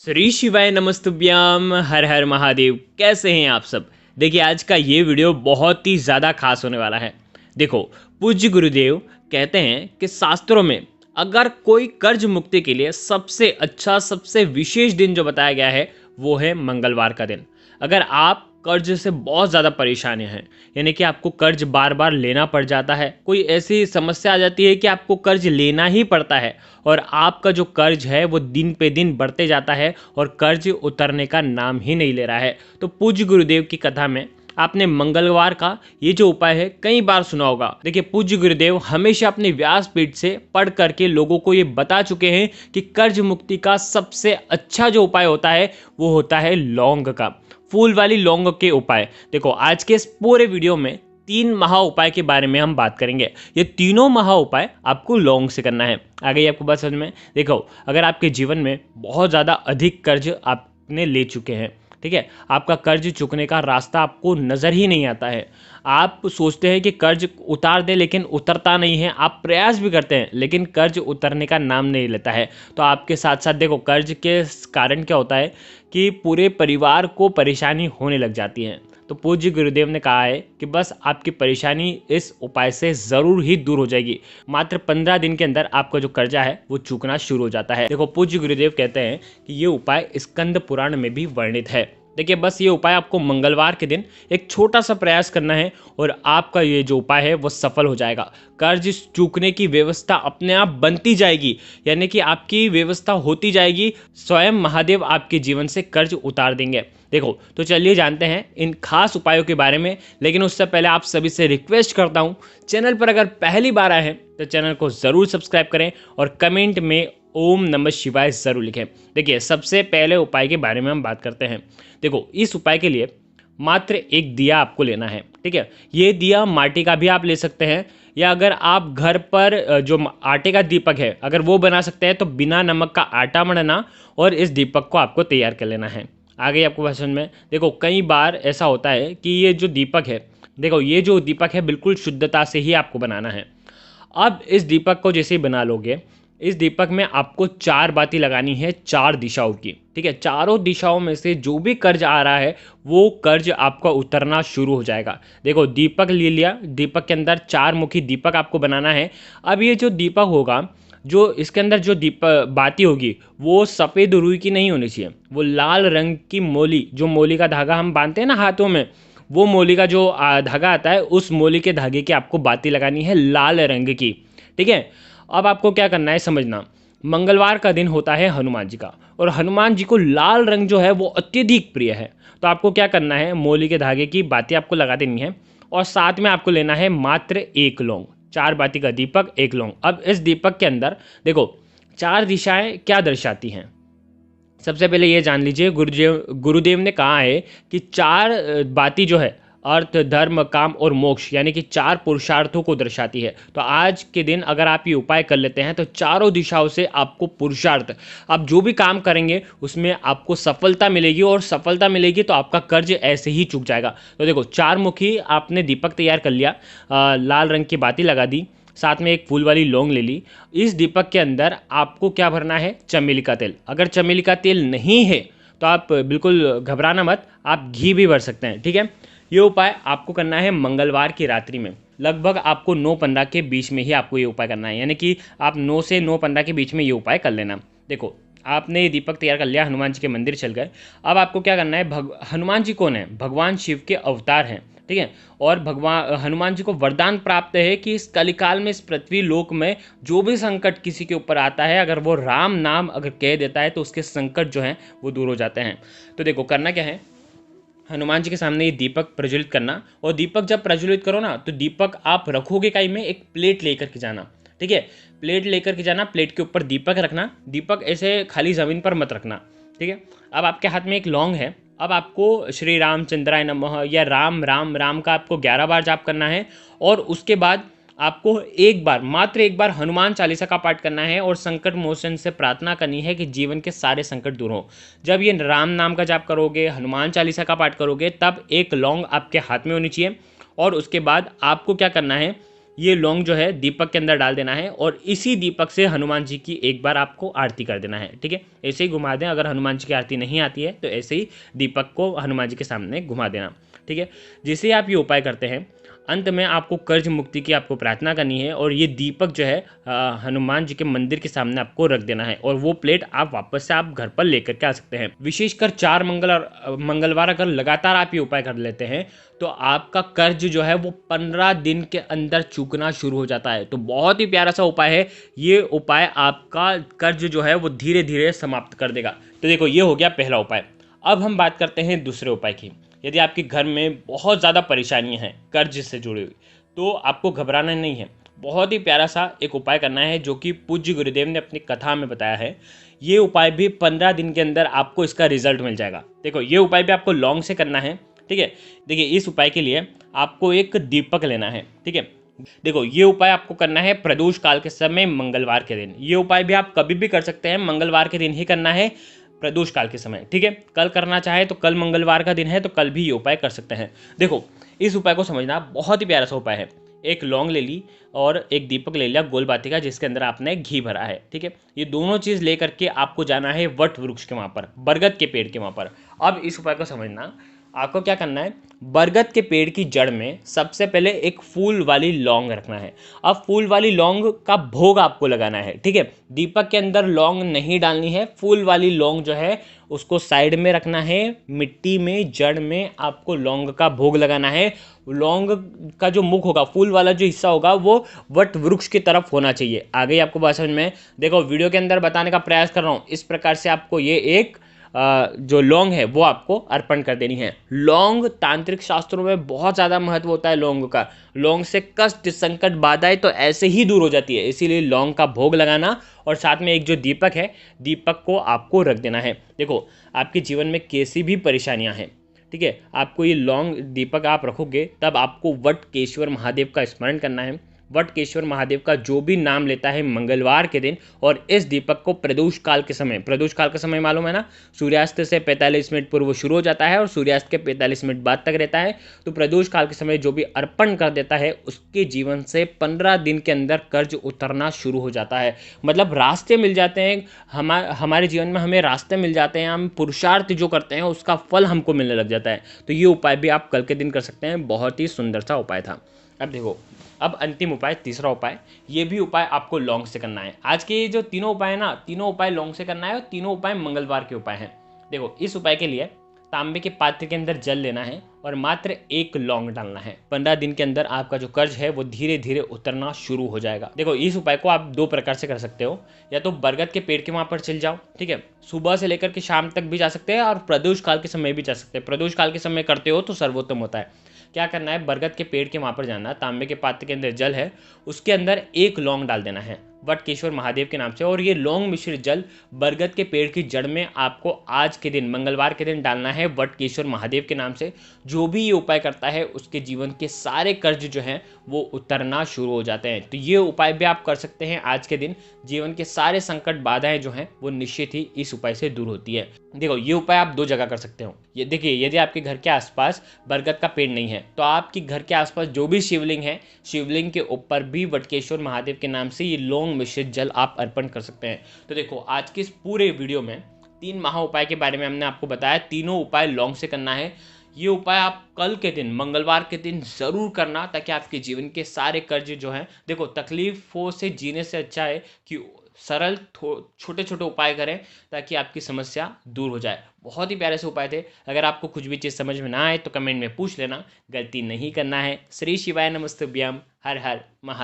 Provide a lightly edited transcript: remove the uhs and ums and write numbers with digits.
श्री शिवाय नमस्तुभ्याम हर हर महादेव। कैसे हैं आप सब। देखिए आज का ये वीडियो बहुत ही ज़्यादा खास होने वाला है। देखो, पूज्य गुरुदेव कहते हैं कि शास्त्रों में अगर कोई कर्ज मुक्ति के लिए सबसे अच्छा सबसे विशेष दिन जो बताया गया है वो है मंगलवार का दिन। अगर आप कर्ज से बहुत ज़्यादा परेशान हैं, यानी कि आपको कर्ज बार बार लेना पड़ जाता है, कोई ऐसी समस्या आ जाती है कि आपको कर्ज लेना ही पड़ता है और आपका जो कर्ज है वो दिन पे दिन बढ़ते जाता है और कर्ज उतरने का नाम ही नहीं ले रहा है, तो पूज्य गुरुदेव की कथा में आपने मंगलवार का ये जो उपाय है कई बार सुना होगा। देखिए, पूज्य गुरुदेव हमेशा अपने व्यासपीठ से पढ़ करके लोगों को ये बता चुके हैं कि कर्ज मुक्ति का सबसे अच्छा जो उपाय होता है वो होता है लौंग का, फूल वाली लौंग के उपाय। देखो, आज के इस पूरे वीडियो में 3 महा उपाय के बारे में हम बात करेंगे। ये तीनों महा उपाय आपको लौंग से करना है। आ गई आपको बात समझ में। देखो, अगर आपके जीवन में बहुत ज़्यादा अधिक कर्ज आपने ले चुके हैं, ठीक है, आपका कर्ज चुकने का रास्ता आपको नज़र ही नहीं आता है, आप सोचते हैं कि कर्ज उतार दे लेकिन उतरता नहीं है, आप प्रयास भी करते हैं लेकिन कर्ज उतरने का नाम नहीं लेता है, तो आपके साथ साथ देखो कर्ज के कारण क्या होता है कि पूरे परिवार को परेशानी होने लग जाती है। तो पूज्य गुरुदेव ने कहा है कि बस आपकी परेशानी इस उपाय से ज़रूर ही दूर हो जाएगी। मात्र 15 दिन के अंदर आपका जो कर्जा है वो चूकना शुरू हो जाता है। देखो, पूज्य गुरुदेव कहते हैं कि ये उपाय स्कंद पुराण में भी वर्णित है। देखिए, बस ये उपाय आपको मंगलवार के दिन एक छोटा सा प्रयास करना है और आपका ये जो उपाय है वो सफल हो जाएगा। कर्ज चूकने की व्यवस्था अपने आप बनती जाएगी, यानी कि आपकी व्यवस्था होती जाएगी, स्वयं महादेव आपके जीवन से कर्ज उतार देंगे। देखो, तो चलिए जानते हैं इन खास उपायों के बारे में, लेकिन उससे पहले आप सभी से रिक्वेस्ट करता हूँ, चैनल पर अगर पहली बार आए हैं तो चैनल को ज़रूर सब्सक्राइब करें और कमेंट में ओम नमः शिवाय ज़रूर लिखें। देखिए, सबसे पहले उपाय के बारे में हम बात करते हैं। देखो, इस उपाय के लिए मात्र एक दिया आपको लेना है, ठीक है। ये दिया माटी का भी आप ले सकते हैं, या अगर आप घर पर जो आटे का दीपक है अगर वो बना सकते हैं तो बिना नमक का आटा मढ़ना और इस दीपक को आपको तैयार कर लेना है। आ गई आपको क्वेश्चन में। देखो, कई बार ऐसा होता है कि ये जो दीपक है, देखो ये जो दीपक है बिल्कुल शुद्धता से ही आपको बनाना है। अब इस दीपक को जैसे ही बना लोगे, इस दीपक में आपको 4 बाती लगानी है 4 दिशाओं की, ठीक है। चारों दिशाओं में से जो भी कर्ज आ रहा है वो कर्ज आपका उतरना शुरू हो जाएगा। देखो, दीपक ले लिया, दीपक के अंदर 4 मुखी दीपक आपको बनाना है। अब ये जो दीपक होगा, जो इसके अंदर जो दीपक बाती होगी वो सफ़ेद रुई की नहीं होनी चाहिए, वो लाल रंग की मोली, जो मोली का धागा हम बांधते हैं ना हाथों में, वो मोली का जो धागा आता है उस मोली के धागे की आपको बाती लगानी है लाल रंग की, ठीक है। अब आपको क्या करना है समझना, मंगलवार का दिन होता है हनुमान जी का, और हनुमान जी को लाल रंग जो है वो अत्यधिक प्रिय है। तो आपको क्या करना है, मोली के धागे की बाती आपको लगा देनी है और साथ में आपको लेना है मात्र 1 लौंग। 4 बाती का दीपक 1 लौंग। अब इस दीपक के अंदर देखो 4 दिशाएं क्या दर्शाती हैं। सबसे पहले ये जान लीजिए, गुरुदेव ने कहा है कि 4 बाती जो है अर्थ धर्म काम और मोक्ष, यानी कि 4 पुरुषार्थों को दर्शाती है। तो आज के दिन अगर आप ये उपाय कर लेते हैं तो चारों दिशाओं से आपको पुरुषार्थ, आप जो भी काम करेंगे उसमें आपको सफलता मिलेगी, और सफलता मिलेगी तो आपका कर्ज ऐसे ही चूक जाएगा। तो देखो, 4 मुखी आपने दीपक तैयार कर लिया, लाल रंग की बाती लगा दी, साथ में एक फूल वाली लौंग ले ली। इस दीपक के अंदर आपको क्या भरना है, चमेली का तेल। अगर चमेली का तेल नहीं है तो आप बिल्कुल घबराना मत, आप घी भी भर सकते हैं, ठीक है। ये उपाय आपको करना है मंगलवार की रात्रि में, लगभग आपको 9:15 के बीच में ही आपको ये उपाय करना है, यानी कि आप 9 से 9:15 के बीच में ये उपाय कर लेना। देखो, आपने ये दीपक तैयार कर लिया, हनुमान जी के मंदिर चल गए। अब आपको क्या करना है, हनुमान जी कौन है, भगवान शिव के अवतार हैं, ठीक है। और भगवान हनुमान जी को वरदान प्राप्त है कि इस कलिकाल में, इस पृथ्वी लोक में जो भी संकट किसी के ऊपर आता है, अगर वो राम नाम अगर कह देता है तो उसके संकट जो हैं वो दूर हो जाते हैं। तो देखो, करना क्या है, हनुमान जी के सामने ये दीपक प्रज्वलित करना, और दीपक जब प्रज्वलित करो ना तो दीपक आप रखोगे कहीं में, एक प्लेट लेकर के जाना, ठीक है। प्लेट लेकर के जाना, प्लेट के ऊपर दीपक रखना, दीपक ऐसे खाली ज़मीन पर मत रखना, ठीक है। अब आपके हाथ में एक लौंग है। अब आपको श्री रामचंद्राय नमः या राम राम राम का आपको 11 बार जाप करना है, और उसके बाद आपको एक बार, मात्र एक बार हनुमान चालीसा का पाठ करना है और संकट मोचन से प्रार्थना करनी है कि जीवन के सारे संकट दूर हों। जब ये राम नाम का जाप करोगे, हनुमान चालीसा का पाठ करोगे, तब एक लौंग आपके हाथ में होनी चाहिए। और उसके बाद आपको क्या करना है, ये लौंग जो है दीपक के अंदर डाल देना है और इसी दीपक से हनुमान जी की एक बार आपको आरती कर देना है। ठीक है, ऐसे ही घुमा दें। अगर हनुमान जी की आरती नहीं आती है तो ऐसे ही दीपक को हनुमान जी के सामने घुमा देना। ठीक है, जिसे आप ये उपाय करते हैं, अंत में आपको कर्ज मुक्ति की आपको प्रार्थना करनी है और ये दीपक जो है हनुमान जी के मंदिर के सामने आपको रख देना है और वो प्लेट आप वापस से आप घर पर लेकर के आ सकते हैं। विशेषकर 4 मंगलवार अगर लगातार आप ये उपाय कर लेते हैं तो आपका कर्ज जो है वो 15 दिन के अंदर चूकना शुरू हो जाता है। तो बहुत ही प्यारा सा उपाय है। ये उपाय आपका कर्ज जो है वो धीरे धीरे समाप्त कर देगा। तो देखो, ये हो गया पहला उपाय। अब हम बात करते हैं दूसरे उपाय की। यदि आपके घर में बहुत ज़्यादा परेशानियां हैं कर्ज से जुड़ी हुई, तो आपको घबराना नहीं है। बहुत ही प्यारा सा एक उपाय करना है जो कि पूज्य गुरुदेव ने अपनी कथा में बताया है। ये उपाय भी 15 दिन के अंदर आपको इसका रिजल्ट मिल जाएगा। देखो, ये उपाय भी आपको लौंग से करना है। ठीक है, देखिए इस उपाय के लिए आपको एक दीपक लेना है। ठीक है, देखो ये उपाय आपको करना है प्रदोष काल के समय मंगलवार के दिन। ये उपाय भी आप कभी भी कर सकते हैं, मंगलवार के दिन ही करना है, प्रदोष काल के समय। ठीक है, कल करना चाहे तो कल मंगलवार का दिन है तो कल भी ये उपाय कर सकते हैं। देखो, इस उपाय को समझना बहुत ही प्यारा सा उपाय है। एक लौंग ले ली और एक दीपक ले लिया गोल बाती का, जिसके अंदर आपने घी भरा है। ठीक है, ये दोनों चीज़ लेकर के आपको जाना है वट वृक्ष के वहाँ पर, बरगद के पेड़ के वहाँ पर। अब इस उपाय को समझना, आपको क्या करना है, बरगद के पेड़ की जड़ में सबसे पहले एक फूल वाली लौंग रखना है। अब फूल वाली लौंग का भोग आपको लगाना है। ठीक है, दीपक के अंदर लौंग नहीं डालनी है, फूल वाली लौंग जो है उसको साइड में रखना है। मिट्टी में जड़ में आपको लौंग का भोग लगाना है। लौंग का जो मुख होगा, फूल वाला जो हिस्सा होगा, वो वट वृक्ष की तरफ होना चाहिए। आगे आपको बात समझ में। देखो, वीडियो के अंदर बताने का प्रयास कर रहा हूँ, इस प्रकार से आपको ये एक जो लौंग है वो आपको अर्पण कर देनी है। लौंग तांत्रिक शास्त्रों में बहुत ज़्यादा महत्व होता है लौंग का। लौंग से कष्ट, संकट, बाधाएं तो ऐसे ही दूर हो जाती है। इसीलिए लौंग का भोग लगाना और साथ में एक जो दीपक है, दीपक को आपको रख देना है। देखो, आपके जीवन में कैसी भी परेशानियां हैं, ठीक है, आपको ये लौंग दीपक आप रखोगे तब आपको वटकेश्वर महादेव का स्मरण करना है। वटकेश्वर महादेव का जो भी नाम लेता है मंगलवार के दिन, और इस दीपक को प्रदोष काल के समय, प्रदोष काल का समय मालूम है ना, सूर्यास्त से 45 मिनट पूर्व शुरू हो जाता है और सूर्यास्त के 45 मिनट बाद तक रहता है। तो प्रदोष काल के समय जो भी अर्पण कर देता है उसके जीवन से 15 दिन के अंदर कर्ज उतरना शुरू हो जाता है। मतलब रास्ते मिल जाते हैं, हमारे जीवन में हमें रास्ते मिल जाते हैं, हम पुरुषार्थ जो करते हैं उसका फल हमको मिलने लग जाता है। तो ये उपाय भी आप कल के दिन कर सकते हैं। बहुत ही सुंदर सा उपाय था। अब देखो, अब अंतिम उपाय, तीसरा उपाय, ये भी उपाय आपको लौंग से करना है। आज के ये जो तीनों उपाय है ना, तीनों उपाय लौंग से करना है और तीनों उपाय मंगलवार के उपाय हैं। देखो, इस उपाय के लिए तांबे के पात्र के अंदर जल लेना है और मात्र एक लौंग डालना है। 15 दिन के अंदर आपका जो कर्ज है वो धीरे धीरे उतरना शुरू हो जाएगा। देखो, इस उपाय को आप 2 प्रकार से कर सकते हो। या तो बरगद के पेड़ के वहां पर चल जाओ, ठीक है, सुबह से लेकर के शाम तक भी जा सकते हैं और प्रदोष काल के समय भी जा सकते हैं। प्रदोष काल के समय करते हो तो सर्वोत्तम होता है। क्या करना है, बरगद के पेड़ के वहां पर जाना, तांबे के पात्र के अंदर जल है, उसके अंदर एक लौंग डाल देना है वटकेश्वर महादेव के नाम से, और ये लौंग मिश्रित जल बरगद के पेड़ की जड़ में आपको आज के दिन, मंगलवार के दिन डालना है वटकेश्वर महादेव के नाम से। जो भी ये उपाय करता है उसके जीवन के सारे कर्ज जो हैं वो उतरना शुरू हो जाते हैं। तो ये उपाय भी आप कर सकते हैं आज के दिन। जीवन के सारे संकट, बाधाएं जो हैं वो निश्चित ही इस उपाय से दूर होती है। देखो, ये उपाय आप 2 जगह कर सकते हो। ये देखिए, यदि आपके घर के आसपास बरगद का पेड़ नहीं है तो आपके घर के आसपास जो भी शिवलिंग है, शिवलिंग के ऊपर भी वटकेश्वर महादेव के नाम से ये लौंग मिश्रित जल आप अर्पण कर सकते हैं। तो देखो, आज के इस पूरे वीडियो में 3 महा उपाय के बारे में हमने आपको बताया। तीनों उपाय लौंग से करना है। ये उपाय आप कल के दिन, मंगलवार के दिन जरूर करना, ताकि आपके जीवन के सारे कर्ज जो हैं, देखो, तकलीफों से जीने से अच्छा है कि सरल छोटे छोटे उपाय करें ताकि आपकी समस्या दूर हो जाए। बहुत ही प्यारे से उपाय थे। अगर आपको कुछ भी चीज़ समझ में ना आए तो कमेंट में पूछ लेना, गलती नहीं करना है। श्री शिवाय नमस्तुभ्यम। हर हर महादेव।